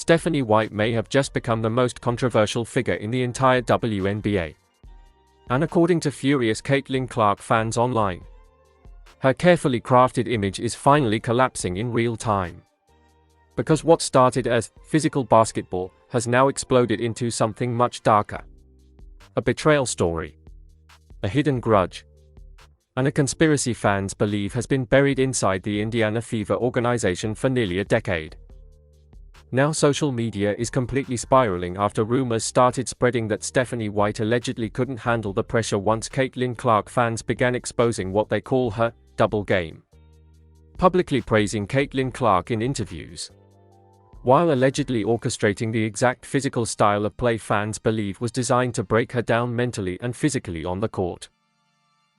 Stephanie White may have just become the most controversial figure in the entire WNBA. And according to furious Caitlin Clark fans online, her carefully crafted image is finally collapsing in real time. Because what started as physical basketball has now exploded into something much darker. A betrayal story, a hidden grudge, and a conspiracy fans believe has been buried inside the Indiana Fever organization for nearly a decade. Now social media is completely spiraling after rumors started spreading that Stephanie White allegedly couldn't handle the pressure once Caitlin Clark fans began exposing what they call her double game, publicly praising Caitlin Clark in interviews, while allegedly orchestrating the exact physical style of play fans believe was designed to break her down mentally and physically on the court.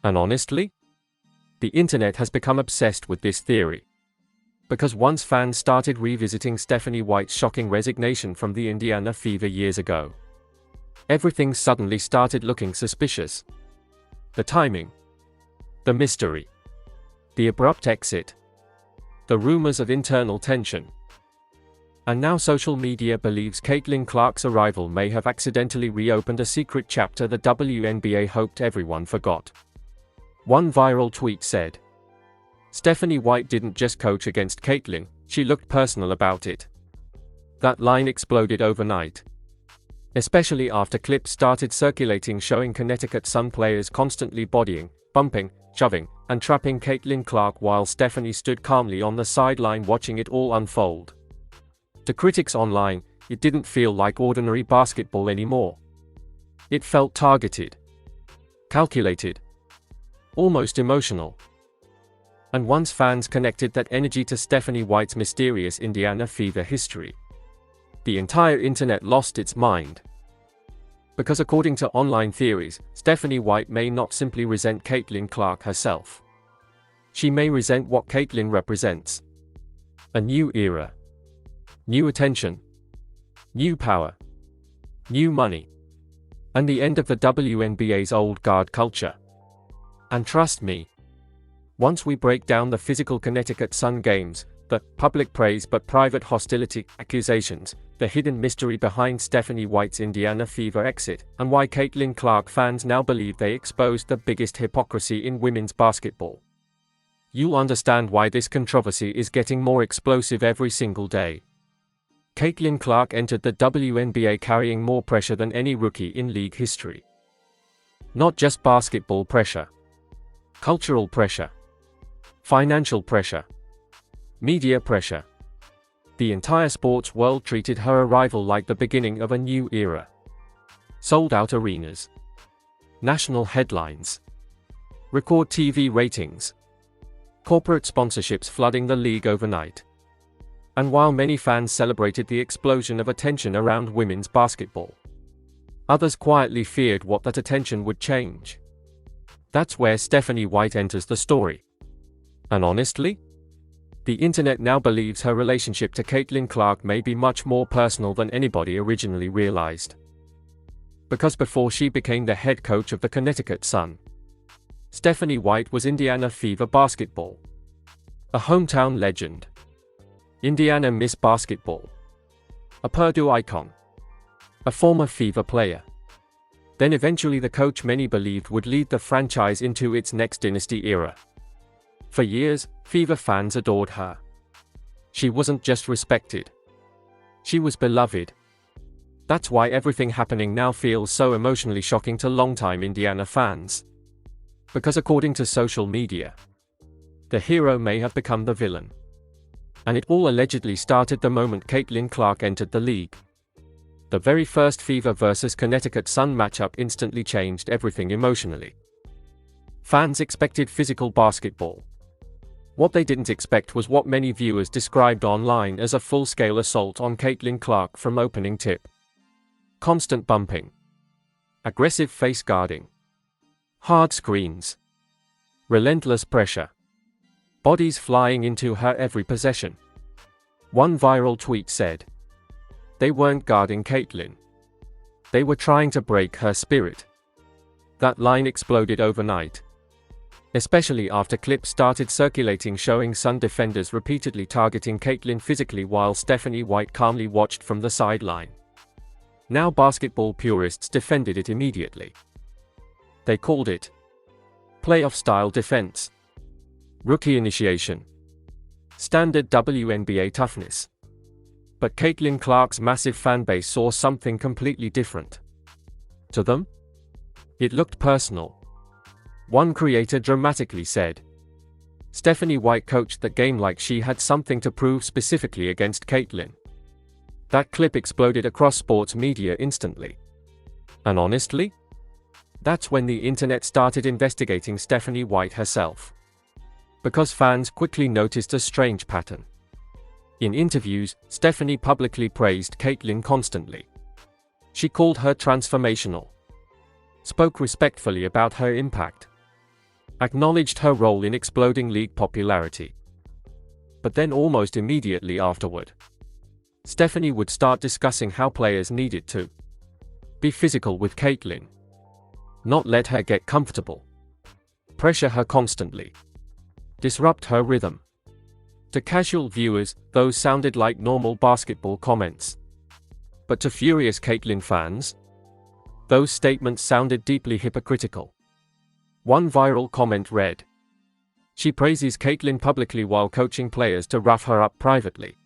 And honestly, the internet has become obsessed with this theory. Because once fans started revisiting Stephanie White's shocking resignation from the Indiana Fever years ago, everything suddenly started looking suspicious. The timing, the mystery, the abrupt exit, the rumors of internal tension. And now social media believes Caitlin Clark's arrival may have accidentally reopened a secret chapter the WNBA hoped everyone forgot. One viral tweet said, "Stephanie White didn't just coach against Caitlin, she looked personal about it." That line exploded overnight, especially after clips started circulating showing Connecticut Sun players constantly bodying, bumping, shoving, and trapping Caitlin Clark while Stephanie stood calmly on the sideline watching it all unfold. To critics online, it didn't feel like ordinary basketball anymore. It felt targeted, calculated, almost emotional. And once fans connected that energy to Stephanie White's mysterious Indiana Fever history, the entire internet lost its mind. Because according to online theories, Stephanie White may not simply resent Caitlin Clark herself. She may resent what Caitlin represents. A new era. New attention. New power. New money. And the end of the WNBA's old guard culture. And trust me, once we break down the physical Connecticut Sun games, the public praise but private hostility accusations, the hidden mystery behind Stephanie White's Indiana Fever exit, and why Caitlin Clark fans now believe they exposed the biggest hypocrisy in women's basketball, you'll understand why this controversy is getting more explosive every single day. Caitlin Clark entered the WNBA carrying more pressure than any rookie in league history. Not just basketball pressure. Cultural pressure. Financial pressure. Media pressure. The entire sports world treated her arrival like the beginning of a new era. Sold-out arenas. National headlines. Record TV ratings. Corporate sponsorships flooding the league overnight. And while many fans celebrated the explosion of attention around women's basketball, others quietly feared what that attention would change. That's where Stephanie White enters the story. And honestly, the internet now believes her relationship to Caitlin Clark may be much more personal than anybody originally realized. Because before she became the head coach of the Connecticut Sun, Stephanie White was Indiana Fever basketball. A hometown legend. Indiana Miss Basketball. A Purdue icon. A former Fever player. Then eventually the coach many believed would lead the franchise into its next dynasty era. For years, Fever fans adored her. She wasn't just respected. She was beloved. That's why everything happening now feels so emotionally shocking to longtime Indiana fans. Because according to social media, the hero may have become the villain. And it all allegedly started the moment Caitlin Clark entered the league. The very first Fever vs Connecticut Sun matchup instantly changed everything emotionally. Fans expected physical basketball. What they didn't expect was what many viewers described online as a full-scale assault on Caitlin Clark from opening tip. Constant bumping. Aggressive face guarding. Hard screens. Relentless pressure. Bodies flying into her every possession. One viral tweet said, "They weren't guarding Caitlin. They were trying to break her spirit." That line exploded overnight, especially after clips started circulating showing Sun defenders repeatedly targeting Caitlin physically while Stephanie White calmly watched from the sideline. Now basketball purists defended it immediately. They called it playoff-style defense, rookie initiation, standard WNBA toughness. But Caitlin Clark's massive fanbase saw something completely different. To them, it looked personal. One creator dramatically said, "Stephanie White coached the game like she had something to prove specifically against Caitlin." That clip exploded across sports media instantly. And honestly, that's when the internet started investigating Stephanie White herself. Because fans quickly noticed a strange pattern. In interviews, Stephanie publicly praised Caitlin constantly. She called her transformational, spoke respectfully about her impact, acknowledged her role in exploding league popularity. But then almost immediately afterward, Stephanie would start discussing how players needed to be physical with Caitlin, not let her get comfortable, pressure her constantly, disrupt her rhythm. To casual viewers, those sounded like normal basketball comments. But to furious Caitlin fans, those statements sounded deeply hypocritical. One viral comment read, "She praises Caitlin publicly while coaching players to rough her up privately."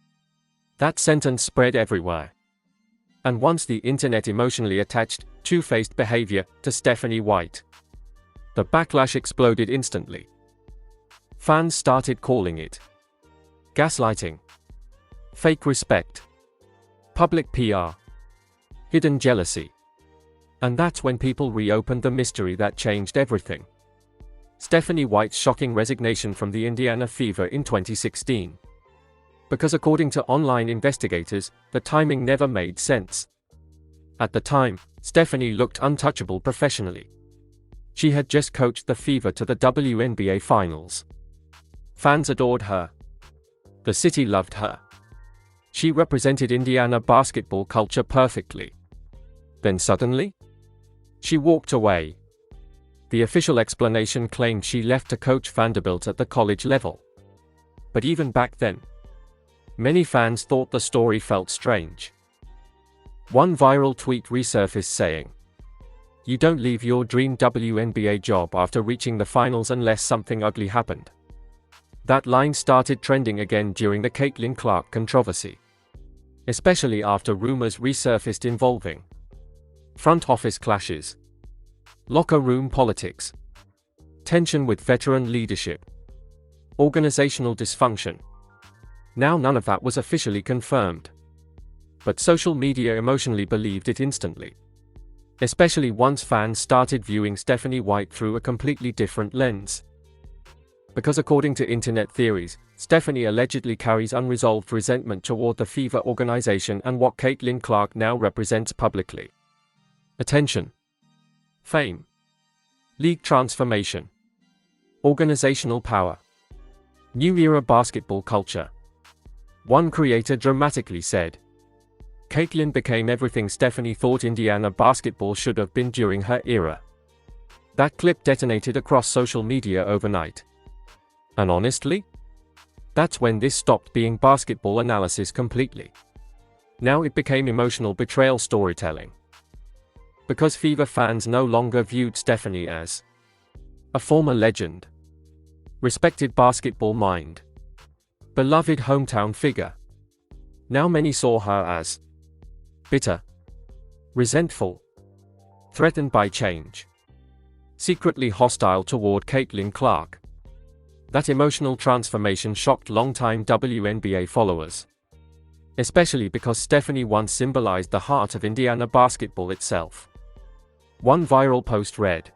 That sentence spread everywhere. And once the internet emotionally attached two-faced behavior to Stephanie White, the backlash exploded instantly. Fans started calling it gaslighting, fake respect, public PR, hidden jealousy. And that's when people reopened the mystery that changed everything. Stephanie White's shocking resignation from the Indiana Fever in 2016. Because according to online investigators, the timing never made sense. At the time, Stephanie looked untouchable professionally. She had just coached the Fever to the WNBA Finals. Fans adored her. The city loved her. She represented Indiana basketball culture perfectly. Then suddenly, she walked away. The official explanation claimed she left to coach Vanderbilt at the college level. But even back then, many fans thought the story felt strange. One viral tweet resurfaced saying, "You don't leave your dream WNBA job after reaching the finals unless something ugly happened." That line started trending again during the Caitlin Clark controversy, especially after rumors resurfaced involving front office clashes, locker room politics, tension with veteran leadership, organizational dysfunction. Now none of that was officially confirmed. But social media emotionally believed it instantly. Especially once fans started viewing Stephanie White through a completely different lens. Because according to internet theories, Stephanie allegedly carries unresolved resentment toward the Fever organization and what Caitlin Clark now represents publicly. Attention, fame, league transformation, organizational power, new era basketball culture. One creator dramatically said, "Caitlin became everything Stephanie thought Indiana basketball should have been during her era." That clip detonated across social media overnight. And honestly, that's when this stopped being basketball analysis completely. Now it became emotional betrayal storytelling. Because Fever fans no longer viewed Stephanie as a former legend, respected basketball mind, beloved hometown figure. Now many saw her as bitter, resentful, threatened by change, secretly hostile toward Caitlin Clark. That emotional transformation shocked longtime WNBA followers, especially because Stephanie once symbolized the heart of Indiana basketball itself. One viral post read,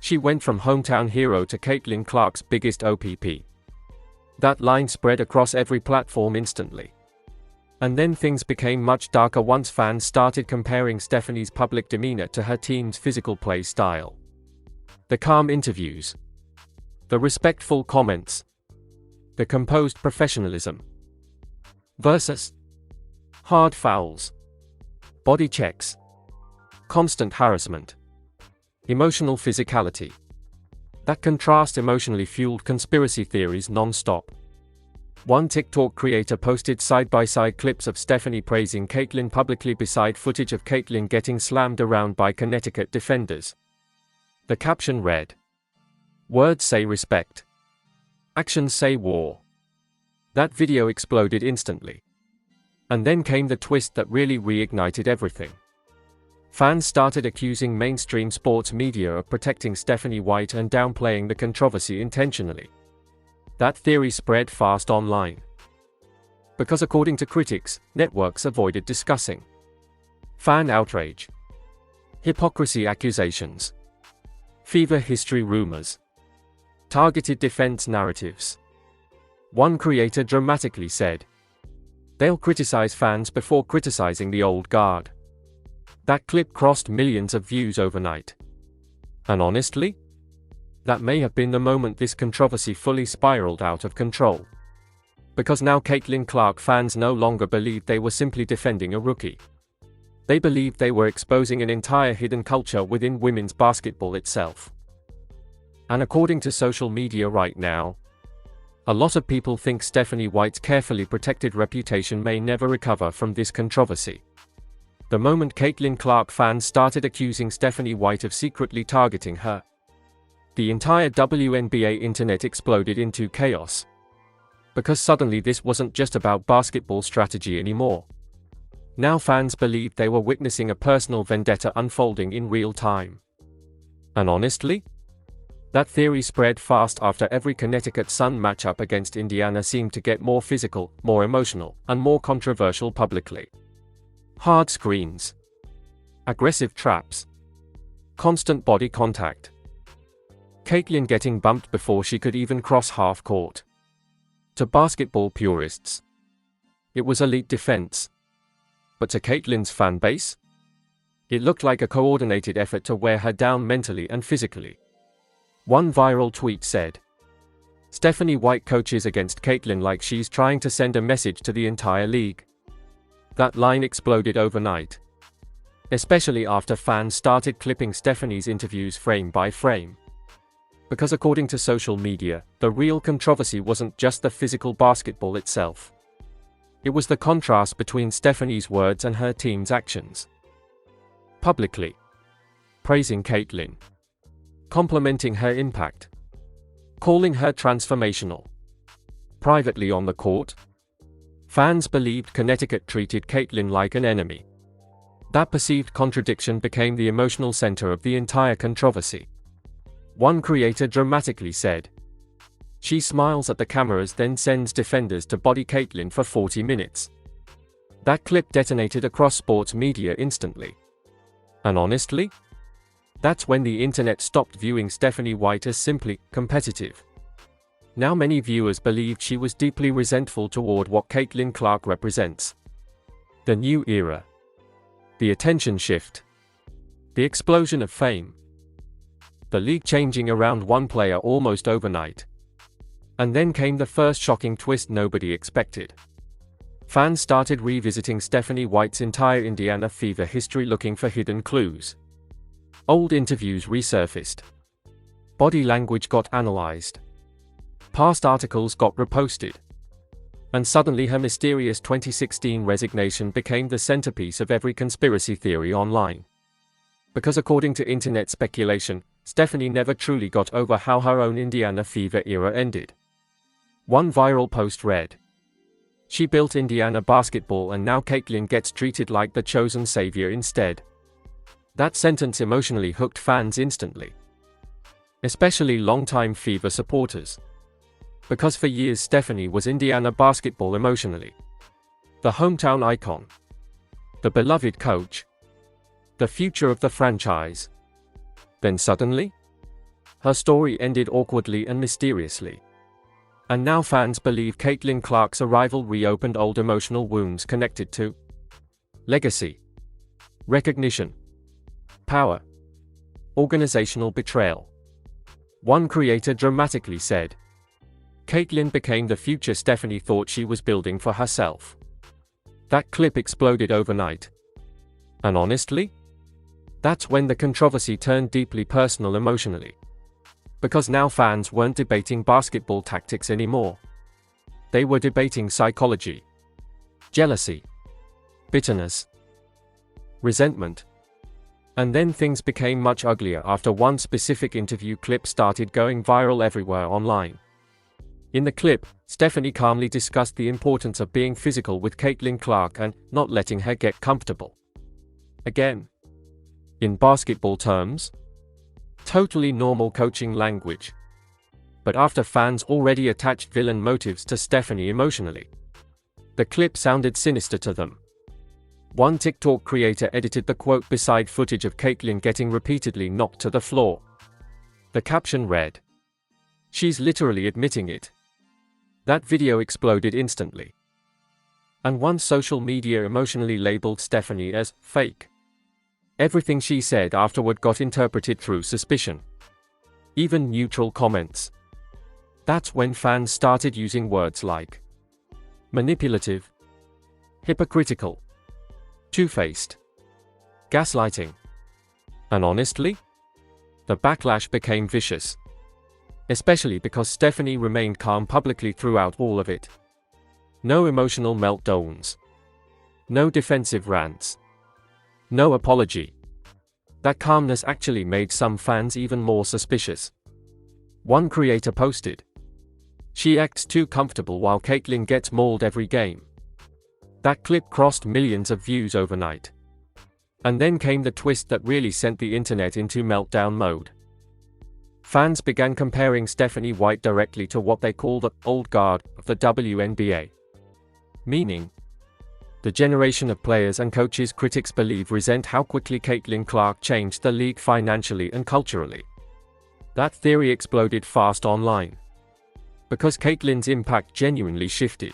"She went from hometown hero to Caitlin Clark's biggest OPP." That line spread across every platform instantly. And then things became much darker once fans started comparing Stephanie's public demeanor to her team's physical play style. The calm interviews, the respectful comments, the composed professionalism, versus hard fouls, body checks, constant harassment, emotional physicality. That contrast emotionally fueled conspiracy theories non-stop. One TikTok creator posted side-by-side clips of Stephanie praising Caitlyn publicly beside footage of Caitlyn getting slammed around by Connecticut defenders. The caption read, "Words say respect. Actions say war." That video exploded instantly. And then came the twist that really reignited everything. Fans started accusing mainstream sports media of protecting Stephanie White and downplaying the controversy intentionally. That theory spread fast online. Because according to critics, networks avoided discussing fan outrage, hypocrisy accusations, fever history rumors, targeted defense narratives. One creator dramatically said, "They'll criticize fans before criticizing the old guard." That clip crossed millions of views overnight. And honestly, that may have been the moment this controversy fully spiraled out of control. Because now Caitlyn Clark fans no longer believed they were simply defending a rookie. They believed they were exposing an entire hidden culture within women's basketball itself. And according to social media right now, a lot of people think Stephanie White's carefully protected reputation may never recover from this controversy. The moment Caitlyn Clark fans started accusing Stephanie White of secretly targeting her, the entire WNBA internet exploded into chaos. Because suddenly this wasn't just about basketball strategy anymore. Now fans believed they were witnessing a personal vendetta unfolding in real time. And honestly, that theory spread fast after every Connecticut Sun matchup against Indiana seemed to get more physical, more emotional, and more controversial publicly. Hard screens, aggressive traps, constant body contact. Caitlyn getting bumped before she could even cross half court. To basketball purists, it was elite defense. But to Caitlyn's fan base, it looked like a coordinated effort to wear her down mentally and physically. One viral tweet said, "Stephanie White coaches against Caitlyn like she's trying to send a message to the entire league." That line exploded overnight. Especially after fans started clipping Stephanie's interviews frame by frame. Because according to social media, the real controversy wasn't just the physical basketball itself. It was the contrast between Stephanie's words and her team's actions. Publicly praising Caitlyn, complimenting her impact, calling her transformational. Privately on the court, fans believed Connecticut treated Caitlyn like an enemy. That perceived contradiction became the emotional center of the entire controversy. One creator dramatically said, "She smiles at the cameras then sends defenders to body Caitlyn for 40 minutes. That clip detonated across sports media instantly. And honestly, that's when the internet stopped viewing Stephanie White as simply competitive. Now many viewers believed she was deeply resentful toward what Caitlyn Clark represents. The new era. The attention shift. The explosion of fame. The league changing around one player almost overnight. And then came the first shocking twist nobody expected. Fans started revisiting Stephanie White's entire Indiana Fever history looking for hidden clues. Old interviews resurfaced. Body language got analyzed. Past articles got reposted. And suddenly her mysterious 2016 resignation became the centerpiece of every conspiracy theory online. Because according to internet speculation, Stephanie never truly got over how her own Indiana Fever era ended. One viral post read, "She built Indiana basketball and now Caitlyn gets treated like the chosen savior instead." That sentence emotionally hooked fans instantly. Especially longtime Fever supporters. Because for years Stephanie was Indiana basketball emotionally. The hometown icon. The beloved coach. The future of the franchise. Then suddenly, her story ended awkwardly and mysteriously. And now fans believe Caitlyn Clark's arrival reopened old emotional wounds connected to legacy, recognition, power, organizational betrayal. One creator dramatically said, "Caitlyn became the future Stephanie thought she was building for herself." That clip exploded overnight. And honestly, that's when the controversy turned deeply personal emotionally. Because now fans weren't debating basketball tactics anymore. They were debating psychology, jealousy, bitterness, resentment. And then things became much uglier after one specific interview clip started going viral everywhere online. In the clip, Stephanie calmly discussed the importance of being physical with Caitlin Clark and not letting her get comfortable. Again, in basketball terms, totally normal coaching language. But after fans already attached villain motives to Stephanie emotionally, the clip sounded sinister to them. One TikTok creator edited the quote beside footage of Caitlin getting repeatedly knocked to the floor. The caption read, "She's literally admitting it." That video exploded instantly. And one social media emotionally labeled Stephanie as fake. Everything she said afterward got interpreted through suspicion. Even neutral comments. That's when fans started using words like manipulative, hypocritical, two-faced, gaslighting. And honestly, the backlash became vicious. Especially because Stephanie remained calm publicly throughout all of it. No emotional meltdowns. No defensive rants. No apology. That calmness actually made some fans even more suspicious. One creator posted, "She acts too comfortable while Caitlin gets mauled every game." That clip crossed millions of views overnight. And then came the twist that really sent the internet into meltdown mode. Fans began comparing Stephanie White directly to what they call the old guard of the WNBA. Meaning, the generation of players and coaches critics believe resent how quickly Caitlin Clark changed the league financially and culturally. That theory exploded fast online. Because Caitlin's impact genuinely shifted.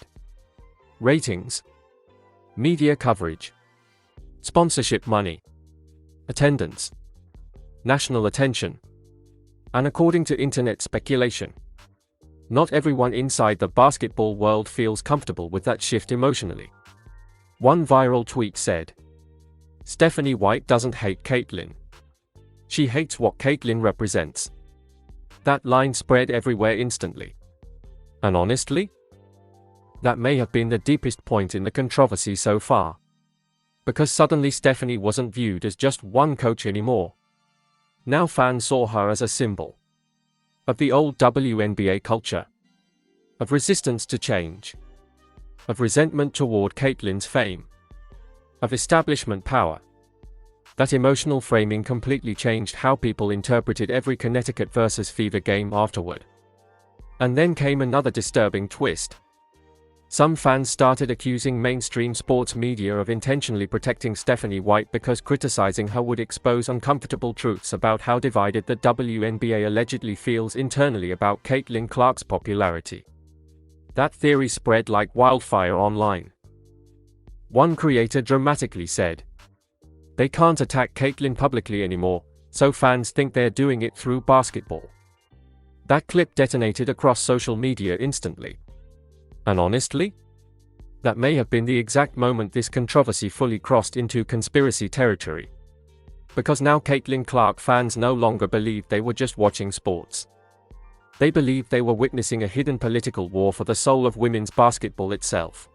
Ratings, media coverage, sponsorship money, attendance, national attention. And according to internet speculation, not everyone inside the basketball world feels comfortable with that shift emotionally. One viral tweet said, "Stephanie White doesn't hate Caitlin. She hates what Caitlin represents." That line spread everywhere instantly. And honestly, that may have been the deepest point in the controversy so far. Because suddenly Stephanie wasn't viewed as just one coach anymore. Now fans saw her as a symbol of the old WNBA culture, of resistance to change, of resentment toward Caitlin's fame, of establishment power. That emotional framing completely changed how people interpreted every Connecticut versus Fever game afterward. And then came another disturbing twist. Some fans started accusing mainstream sports media of intentionally protecting Stephanie White because criticizing her would expose uncomfortable truths about how divided the WNBA allegedly feels internally about Caitlin Clark's popularity. That theory spread like wildfire online. One creator dramatically said, "They can't attack Caitlin publicly anymore, so fans think they're doing it through basketball." That clip detonated across social media instantly. And honestly, that may have been the exact moment this controversy fully crossed into conspiracy territory. Because now Caitlin Clark fans no longer believed they were just watching sports. They believed they were witnessing a hidden political war for the soul of women's basketball itself.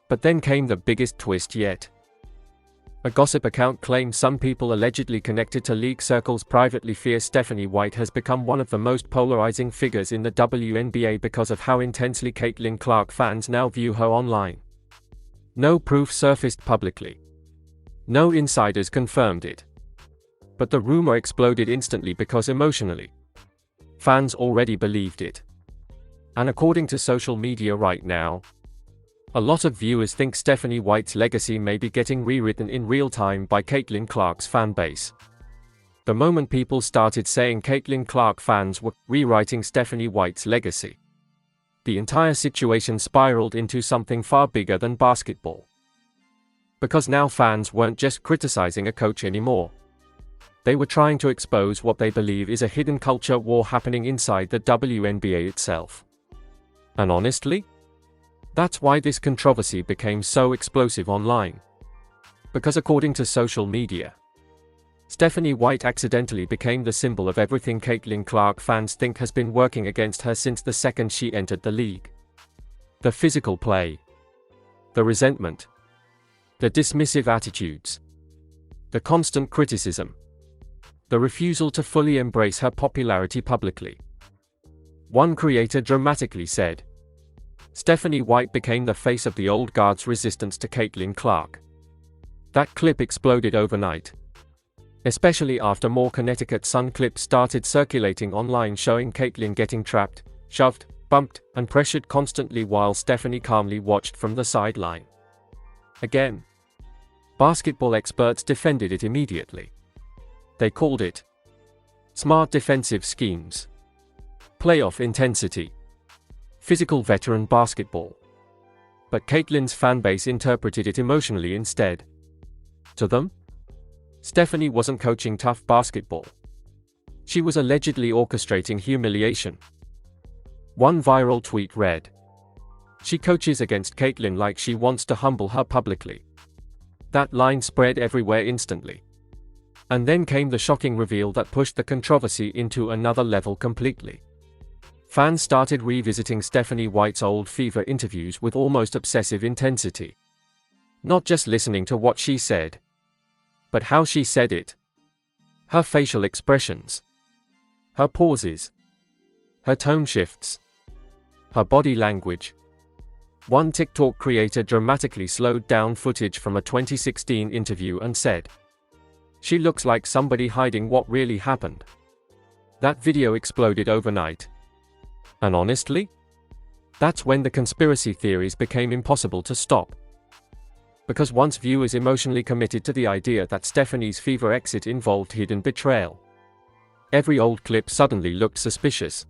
But then came the biggest twist yet. A gossip account claimed some people allegedly connected to league circles privately fear Stephanie White has become one of the most polarizing figures in the WNBA because of how intensely Caitlin Clark fans now view her online. No proof surfaced publicly. No insiders confirmed it. But the rumor exploded instantly because emotionally, fans already believed it. And according to social media right now, a lot of viewers think Stephanie White's legacy may be getting rewritten in real time by Caitlin Clark's fanbase. The moment people started saying Caitlin Clark fans were rewriting Stephanie White's legacy, the entire situation spiraled into something far bigger than basketball. Because now fans weren't just criticizing a coach anymore. They were trying to expose what they believe is a hidden culture war happening inside the WNBA itself. And honestly, that's why this controversy became so explosive online. Because according to social media, Stephanie White accidentally became the symbol of everything Caitlin Clark fans think has been working against her since the second she entered the league. The physical play, the resentment, the dismissive attitudes, the constant criticism, the refusal to fully embrace her popularity publicly. One creator dramatically said, "Stephanie White became the face of the old guard's resistance to Caitlin Clark." That clip exploded overnight, especially after more Connecticut Sun clips started circulating online showing Caitlin getting trapped, shoved, bumped, and pressured constantly while Stephanie calmly watched from the sideline. Again, basketball experts defended it immediately. They called it smart defensive schemes, playoff intensity, physical veteran basketball. But Caitlin's fanbase interpreted it emotionally instead. To them, Stephanie wasn't coaching tough basketball. She was allegedly orchestrating humiliation. One viral tweet read, "She coaches against Caitlin like she wants to humble her publicly." That line spread everywhere instantly. And then came the shocking reveal that pushed the controversy into another level completely. Fans started revisiting Stephanie White's old Fever interviews with almost obsessive intensity. Not just listening to what she said, but how she said it. Her facial expressions, her pauses, her tone shifts, her body language. One TikTok creator dramatically slowed down footage from a 2016 interview and said, "She looks like somebody hiding what really happened." That video exploded overnight. And honestly, that's when the conspiracy theories became impossible to stop. Because once viewers emotionally committed to the idea that Stephanie's Fever exit involved hidden betrayal, every old clip suddenly looked suspicious.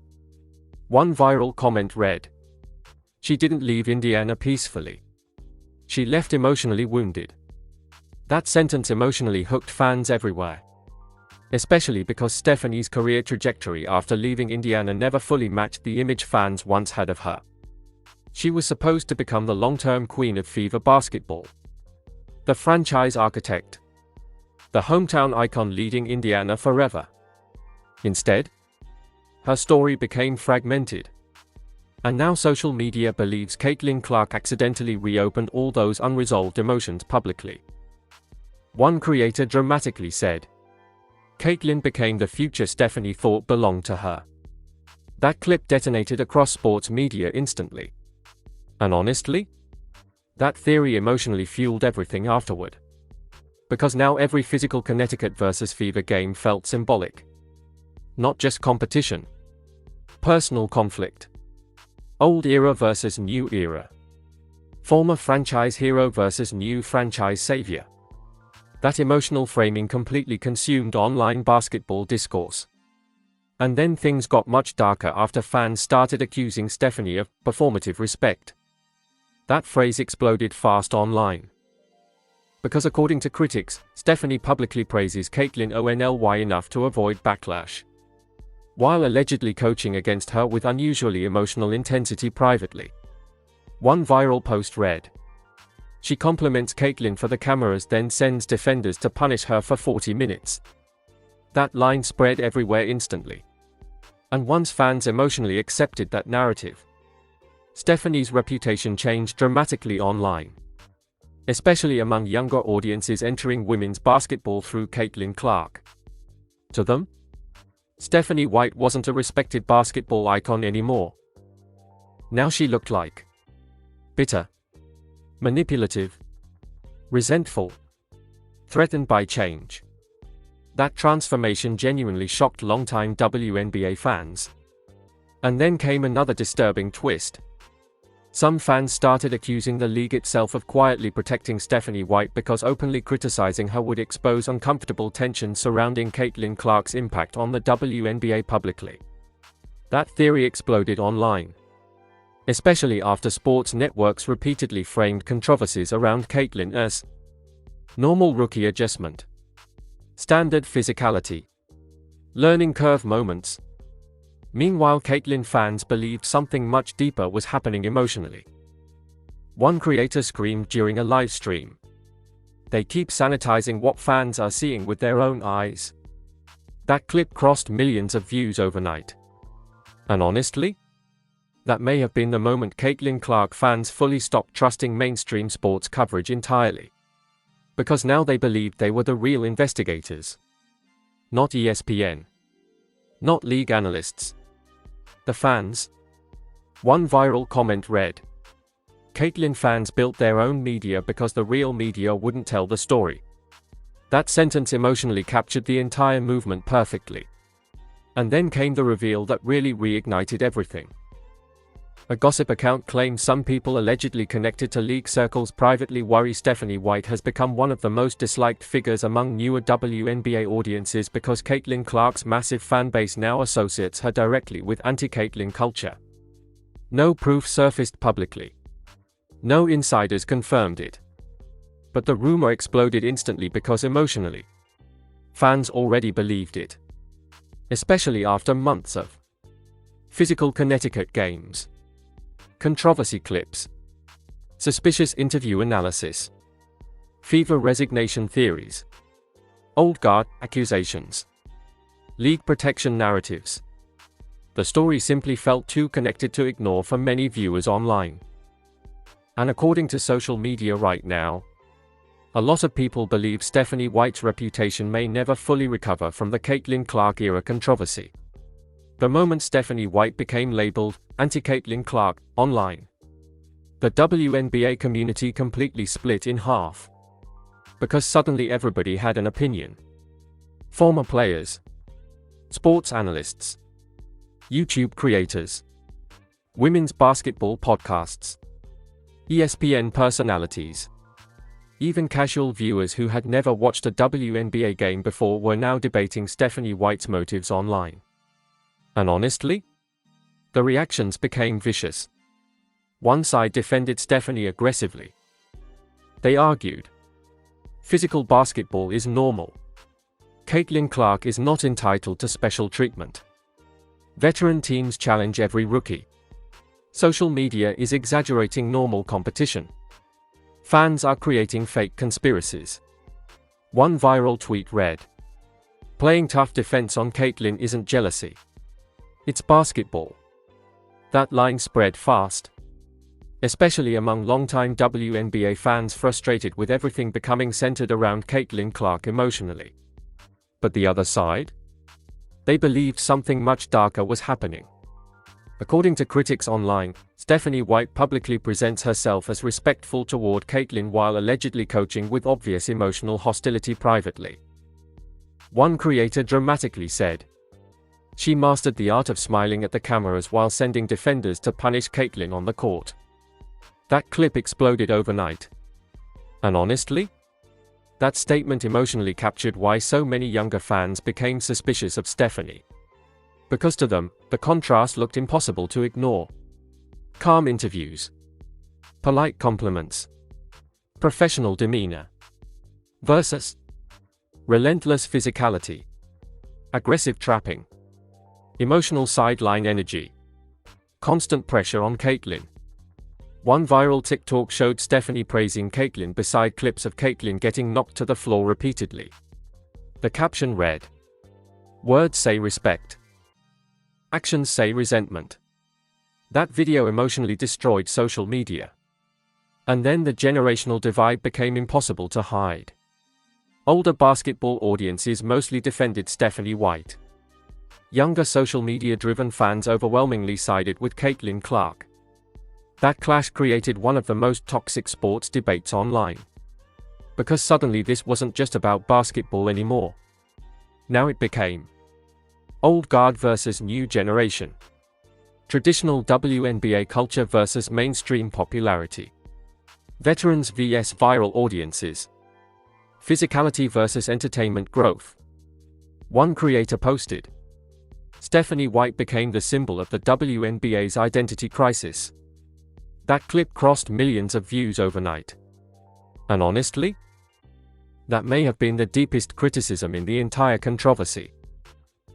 One viral comment read, "She didn't leave Indiana peacefully. She left emotionally wounded." That sentence emotionally hooked fans everywhere. Especially because Stephanie's career trajectory after leaving Indiana never fully matched the image fans once had of her. She was supposed to become the long-term queen of Fever basketball, the franchise architect, the hometown icon leading Indiana forever. Instead, her story became fragmented. And now social media believes Caitlin Clark accidentally reopened all those unresolved emotions publicly. One creator dramatically said, "Caitlin became the future Stephanie thought belonged to her." That clip detonated across sports media instantly. And honestly, that theory emotionally fueled everything afterward. Because now every physical Connecticut versus Fever game felt symbolic. Not just competition, personal conflict. Old era versus new era. Former franchise hero versus new franchise savior. That emotional framing completely consumed online basketball discourse. And then things got much darker after fans started accusing Stephanie of performative respect. That phrase exploded fast online. Because according to critics, Stephanie publicly praises Caitlin Only enough to avoid backlash, while allegedly coaching against her with unusually emotional intensity privately. One viral post read, "She compliments Caitlin for the cameras then sends defenders to punish her for 40 minutes. That line spread everywhere instantly. And once fans emotionally accepted that narrative, Stephanie's reputation changed dramatically online. Especially among younger audiences entering women's basketball through Caitlin Clark. To them, Stephanie White wasn't a respected basketball icon anymore. Now she looked like bitter, manipulative, resentful, threatened by change. That transformation genuinely shocked longtime WNBA fans. And then came another disturbing twist. Some fans started accusing the league itself of quietly protecting Stephanie White because openly criticizing her would expose uncomfortable tensions surrounding Caitlin Clark's impact on the WNBA publicly. That theory exploded online, especially after sports networks repeatedly framed controversies around Caitlin as normal rookie adjustment, standard physicality, learning curve moments. Meanwhile, Caitlin fans believed something much deeper was happening emotionally. One creator screamed during a live stream, They keep sanitizing what fans are seeing with their own eyes. That clip crossed millions of views overnight. And honestly, that may have been the moment Caitlin Clark fans fully stopped trusting mainstream sports coverage entirely. Because now they believed they were the real investigators. Not ESPN. Not league analysts. The fans. One viral comment read, "Caitlin fans built their own media because the real media wouldn't tell the story." That sentence emotionally captured the entire movement perfectly. And then came the reveal that really reignited everything. A gossip account claims some people allegedly connected to league circles privately worry Stephanie White has become one of the most disliked figures among newer WNBA audiences because Caitlin Clark's massive fan base now associates her directly with anti-Caitlin culture. No proof surfaced publicly. No insiders confirmed it. But the rumor exploded instantly because emotionally, fans already believed it. Especially after months of physical Connecticut games, controversy clips, suspicious interview analysis, fever resignation theories, old guard accusations, league protection narratives. The story simply felt too connected to ignore for many viewers online. And according to social media right now, a lot of people believe Stephanie White's reputation may never fully recover from the Caitlin Clark era controversy. The moment Stephanie White became labeled anti-Caitlin Clark online, the WNBA community completely split in half. Because suddenly everybody had an opinion. Former players, sports analysts, YouTube creators, women's basketball podcasts, ESPN personalities. Even casual viewers who had never watched a WNBA game before were now debating Stephanie White's motives online. And honestly, the reactions became vicious. One side defended Stephanie aggressively. They argued, physical basketball is normal. Caitlin Clark is not entitled to special treatment. Veteran teams challenge every rookie. Social media is exaggerating normal competition. Fans are creating fake conspiracies. One viral tweet read, "Playing tough defense on Caitlin isn't jealousy. It's basketball." That line spread fast, especially among longtime WNBA fans frustrated with everything becoming centered around Caitlin Clark emotionally. But the other side? They believed something much darker was happening. According to critics online, Stephanie White publicly presents herself as respectful toward Caitlin while allegedly coaching with obvious emotional hostility privately. One creator dramatically said, "She mastered the art of smiling at the cameras while sending defenders to punish Caitlin on the court." That clip exploded overnight. And honestly, that statement emotionally captured why so many younger fans became suspicious of Stephanie. Because to them, the contrast looked impossible to ignore. Calm interviews, polite compliments, professional demeanor, versus relentless physicality, aggressive trapping, emotional sideline energy, constant pressure on Caitlin. One viral TikTok showed Stephanie praising Caitlin beside clips of Caitlin getting knocked to the floor repeatedly. The caption read, "Words say respect. Actions say resentment." That video emotionally destroyed social media. And then the generational divide became impossible to hide. Older basketball audiences mostly defended Stephanie White. Younger social media-driven fans overwhelmingly sided with Caitlin Clark. That clash created one of the most toxic sports debates online. Because suddenly this wasn't just about basketball anymore. Now it became old guard versus new generation. Traditional WNBA culture versus mainstream popularity. Veterans vs viral audiences. Physicality versus entertainment growth. One creator posted, "Stephanie White became the symbol of the WNBA's identity crisis." That clip crossed millions of views overnight. And honestly, that may have been the deepest criticism in the entire controversy.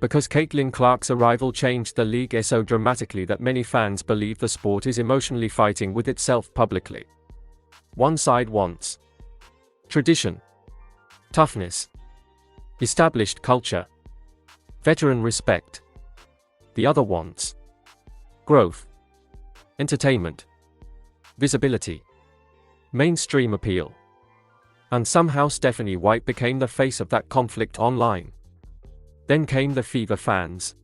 Because Caitlin Clark's arrival changed the league so dramatically that many fans believe the sport is emotionally fighting with itself publicly. One side wants tradition, toughness, established culture, veteran respect. The other wants growth, entertainment, visibility, mainstream appeal. And somehow Stephanie White became the face of that conflict online. Then came the Fever fans.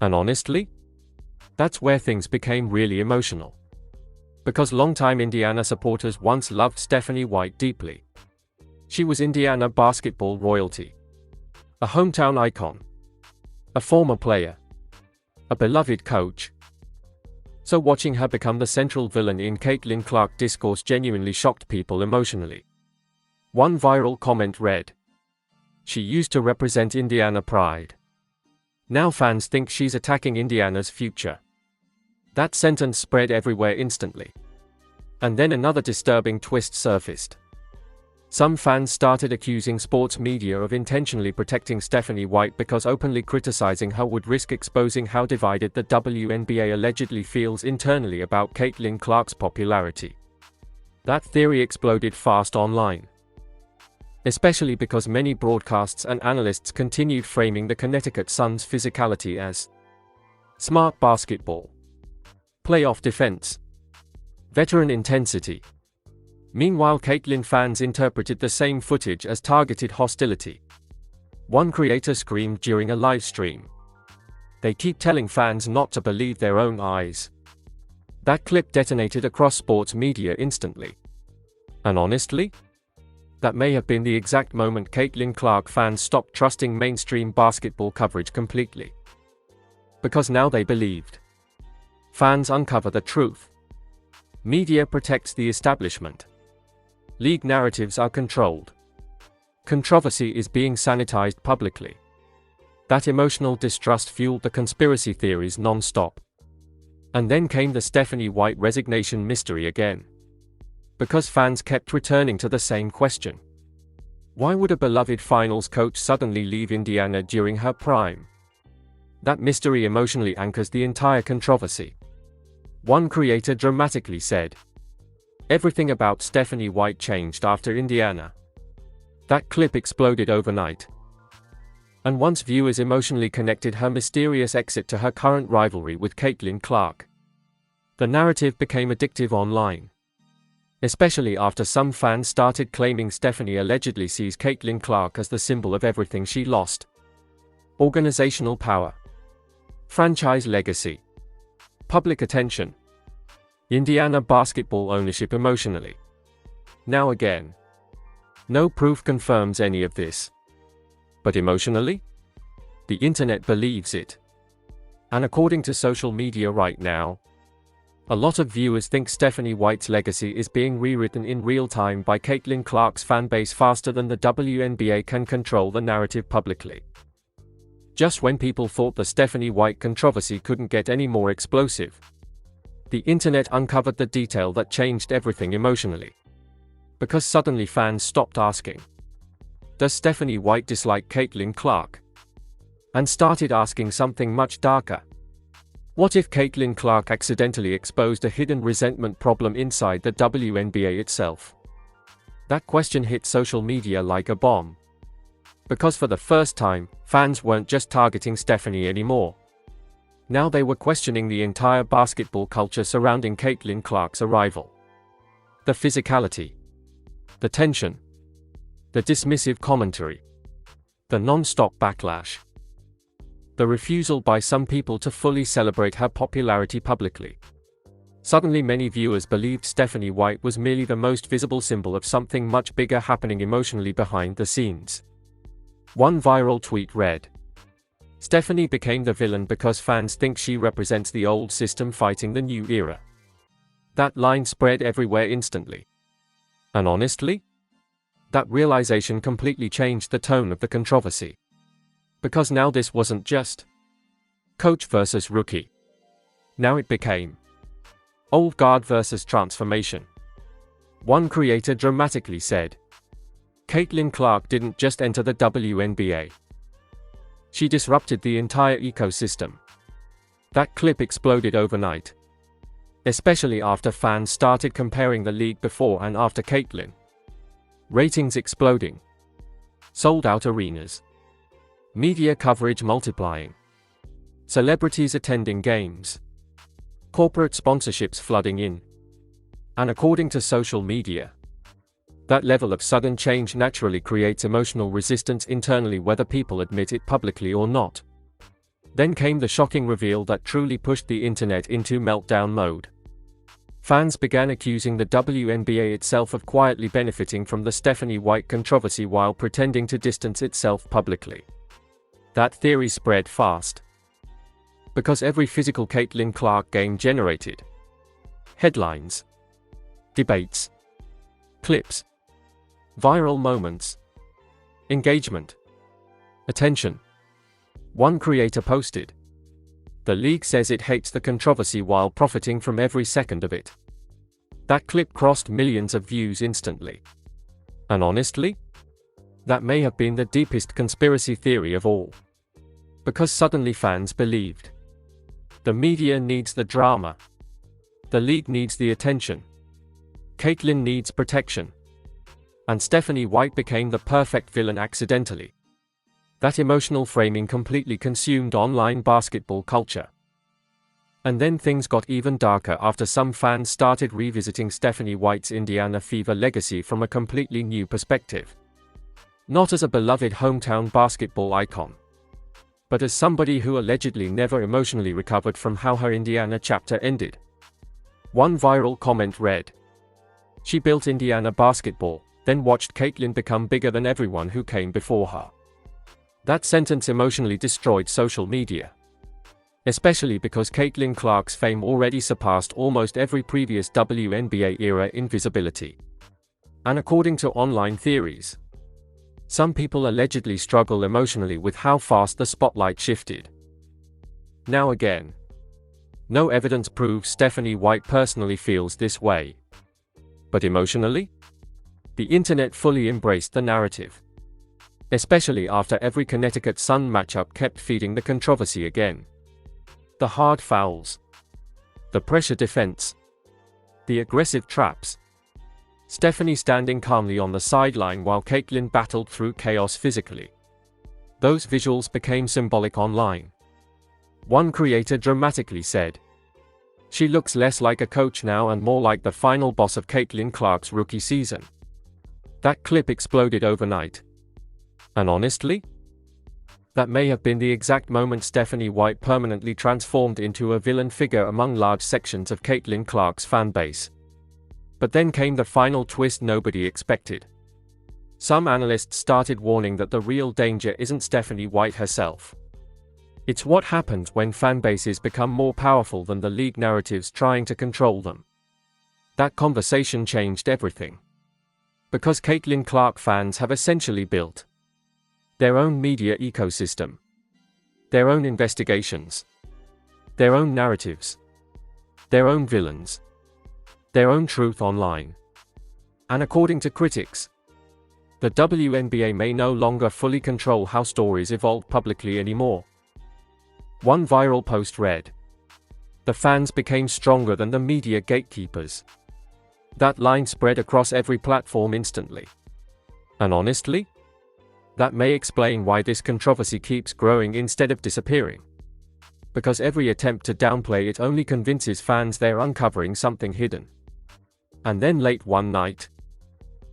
And honestly, that's where things became really emotional. Because longtime Indiana supporters once loved Stephanie White deeply. She was Indiana basketball royalty, a hometown icon, a former player, a beloved coach. So watching her become the central villain in Caitlin Clark discourse genuinely shocked people emotionally. One viral comment read, "She used to represent Indiana pride. Now fans think she's attacking Indiana's future." That sentence spread everywhere instantly. And then another disturbing twist surfaced. Some fans started accusing sports media of intentionally protecting Stephanie White because openly criticizing her would risk exposing how divided the WNBA allegedly feels internally about Caitlin Clark's popularity. That theory exploded fast online. Especially because many broadcasts and analysts continued framing the Connecticut Sun's physicality as smart basketball, playoff defense, veteran intensity. Meanwhile, Caitlin fans interpreted the same footage as targeted hostility. One creator screamed during a live stream, "They keep telling fans not to believe their own eyes." That clip detonated across sports media instantly. And honestly, that may have been the exact moment Caitlin Clark fans stopped trusting mainstream basketball coverage completely. Because now they believed. Fans uncover the truth. Media protects the establishment. League narratives are controlled. Controversy is being sanitized publicly. That emotional distrust fueled the conspiracy theories non-stop. And then came the Stephanie White resignation mystery again. Because fans kept returning to the same question. Why would a beloved finals coach suddenly leave Indiana during her prime? That mystery emotionally anchors the entire controversy. One creator dramatically said, "Everything about Stephanie White changed after Indiana." That clip exploded overnight. And once viewers emotionally connected her mysterious exit to her current rivalry with Caitlin Clark, the narrative became addictive online. Especially after some fans started claiming Stephanie allegedly sees Caitlin Clark as the symbol of everything she lost: organizational power, franchise legacy, public attention, Indiana basketball ownership emotionally. Now again, no proof confirms any of this. But emotionally, the internet believes it. And according to social media right now, a lot of viewers think Stephanie White's legacy is being rewritten in real time by Caitlin Clark's fanbase faster than the WNBA can control the narrative publicly. Just when people thought the Stephanie White controversy couldn't get any more explosive, the internet uncovered the detail that changed everything emotionally. Because suddenly fans stopped asking, "Does Stephanie White dislike Caitlin Clark?" and started asking something much darker. What if Caitlin Clark accidentally exposed a hidden resentment problem inside the WNBA itself? That question hit social media like a bomb. Because for the first time, fans weren't just targeting Stephanie anymore. Now they were questioning the entire basketball culture surrounding Caitlin Clark's arrival. The physicality, the tension, the dismissive commentary, the non-stop backlash, the refusal by some people to fully celebrate her popularity publicly. Suddenly many viewers believed Stephanie White was merely the most visible symbol of something much bigger happening emotionally behind the scenes. One viral tweet read, "Stephanie became the villain because fans think she represents the old system fighting the new era." That line spread everywhere instantly. And honestly, that realization completely changed the tone of the controversy. Because now this wasn't just coach versus rookie. Now it became old guard versus transformation. One creator dramatically said, "Caitlin Clark didn't just enter the WNBA. She disrupted the entire ecosystem." That clip exploded overnight. Especially after fans started comparing the league before and after Caitlin. Ratings exploding. Sold-out arenas. Media coverage multiplying. Celebrities attending games. Corporate sponsorships flooding in. And according to social media, that level of sudden change naturally creates emotional resistance internally, whether people admit it publicly or not. Then came the shocking reveal that truly pushed the internet into meltdown mode. Fans began accusing the WNBA itself of quietly benefiting from the Stephanie White controversy while pretending to distance itself publicly. That theory spread fast, because every physical Caitlin Clark game generated headlines, debates, clips, viral moments, engagement, attention. One creator posted, "The league says it hates the controversy while profiting from every second of it." That clip crossed millions of views instantly. And honestly, that may have been the deepest conspiracy theory of all. Because suddenly fans believed. The media needs the drama. The league needs the attention. Caitlin needs protection. And Stephanie White became the perfect villain accidentally. That emotional framing completely consumed online basketball culture. And then things got even darker after some fans started revisiting Stephanie White's Indiana Fever legacy from a completely new perspective. Not as a beloved hometown basketball icon, but as somebody who allegedly never emotionally recovered from how her Indiana chapter ended. One viral comment read, "She built Indiana basketball, then watched Caitlin become bigger than everyone who came before her." That sentence emotionally destroyed social media. Especially because Caitlin Clark's fame already surpassed almost every previous WNBA era in visibility. And according to online theories, some people allegedly struggle emotionally with how fast the spotlight shifted. Now again, no evidence proves Stephanie White personally feels this way. But emotionally, the internet fully embraced the narrative. Especially after every Connecticut Sun matchup kept feeding the controversy again. The hard fouls. The pressure defense. The aggressive traps. Stephanie standing calmly on the sideline while Caitlin battled through chaos physically. Those visuals became symbolic online. One creator dramatically said, "She looks less like a coach now and more like the final boss of Caitlin Clark's rookie season." That clip exploded overnight. And honestly, that may have been the exact moment Stephanie White permanently transformed into a villain figure among large sections of Caitlin Clark's fanbase. But then came the final twist nobody expected. Some analysts started warning that the real danger isn't Stephanie White herself. It's what happens when fanbases become more powerful than the league narratives trying to control them. That conversation changed everything. Because Caitlin Clark fans have essentially built their own media ecosystem, their own investigations, their own narratives, their own villains, their own truth online. And according to critics, the WNBA may no longer fully control how stories evolve publicly anymore. One viral post read, "The fans became stronger than the media gatekeepers." That line spread across every platform instantly. And honestly, that may explain why this controversy keeps growing instead of disappearing. Because every attempt to downplay it only convinces fans they're uncovering something hidden. And then late one night,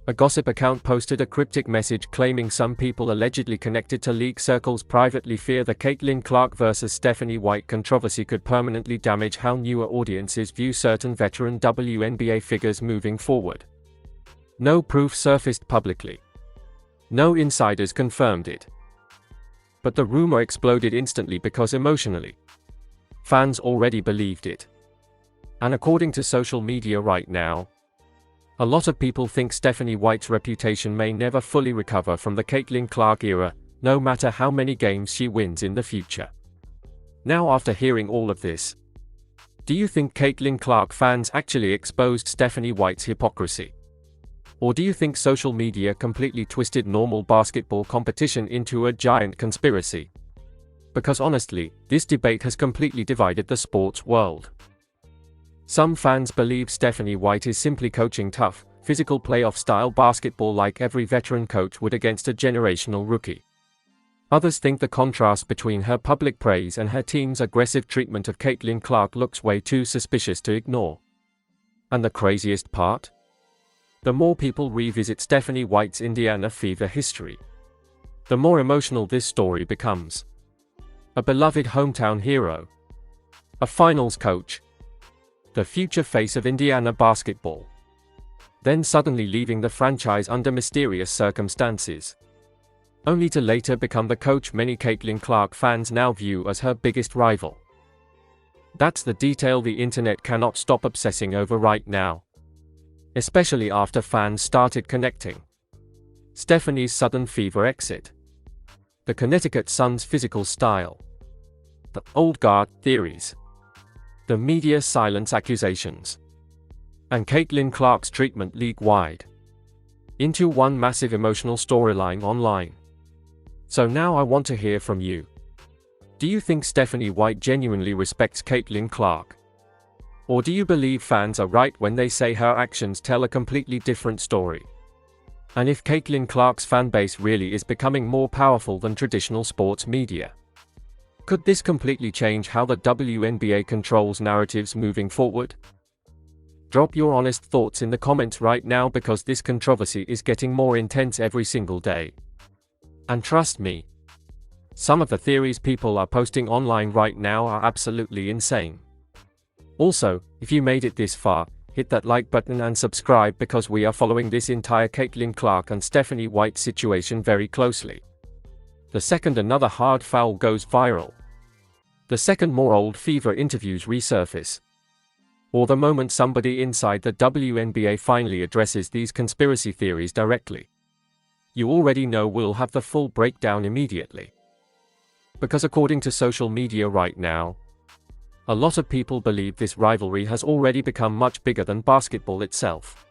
a gossip account posted a cryptic message claiming some people allegedly connected to league circles privately fear the Caitlin Clark versus Stephanie White controversy could permanently damage how newer audiences view certain veteran WNBA figures moving forward. No proof surfaced publicly. No insiders confirmed it. But the rumor exploded instantly because emotionally, fans already believed it. And according to social media right now, a lot of people think Stephanie White's reputation may never fully recover from the Caitlin Clark era, no matter how many games she wins in the future. Now, after hearing all of this, do you think Caitlin Clark fans actually exposed Stephanie White's hypocrisy? Or do you think social media completely twisted normal basketball competition into a giant conspiracy? Because honestly, this debate has completely divided the sports world. Some fans believe Stephanie White is simply coaching tough, physical playoff-style basketball like every veteran coach would against a generational rookie. Others think the contrast between her public praise and her team's aggressive treatment of Caitlin Clark looks way too suspicious to ignore. And the craziest part? The more people revisit Stephanie White's Indiana Fever history, the more emotional this story becomes. A beloved hometown hero, a finals coach, the future face of Indiana basketball, then suddenly leaving the franchise under mysterious circumstances, only to later become the coach many Caitlin Clark fans now view as her biggest rival. That's the detail the internet cannot stop obsessing over right now, especially after fans started connecting Stephanie's sudden fever exit, the Connecticut Sun's physical style, the old guard theories, the media's silence accusations, and Caitlin Clark's treatment league-wide, into one massive emotional storyline online. So now I want to hear from you. Do you think Stephanie White genuinely respects Caitlin Clark? Or do you believe fans are right when they say her actions tell a completely different story? And if Caitlin Clark's fanbase really is becoming more powerful than traditional sports media, could this completely change how the WNBA controls narratives moving forward? Drop your honest thoughts in the comments right now, because this controversy is getting more intense every single day. And trust me, some of the theories people are posting online right now are absolutely insane. Also, if you made it this far, hit that like button and subscribe, because we are following this entire Caitlin Clark and Stephanie White situation very closely. The second another hard foul goes viral, the second more old fever interviews resurface, or the moment somebody inside the WNBA finally addresses these conspiracy theories directly, you already know we'll have the full breakdown immediately. Because according to social media right now, a lot of people believe this rivalry has already become much bigger than basketball itself.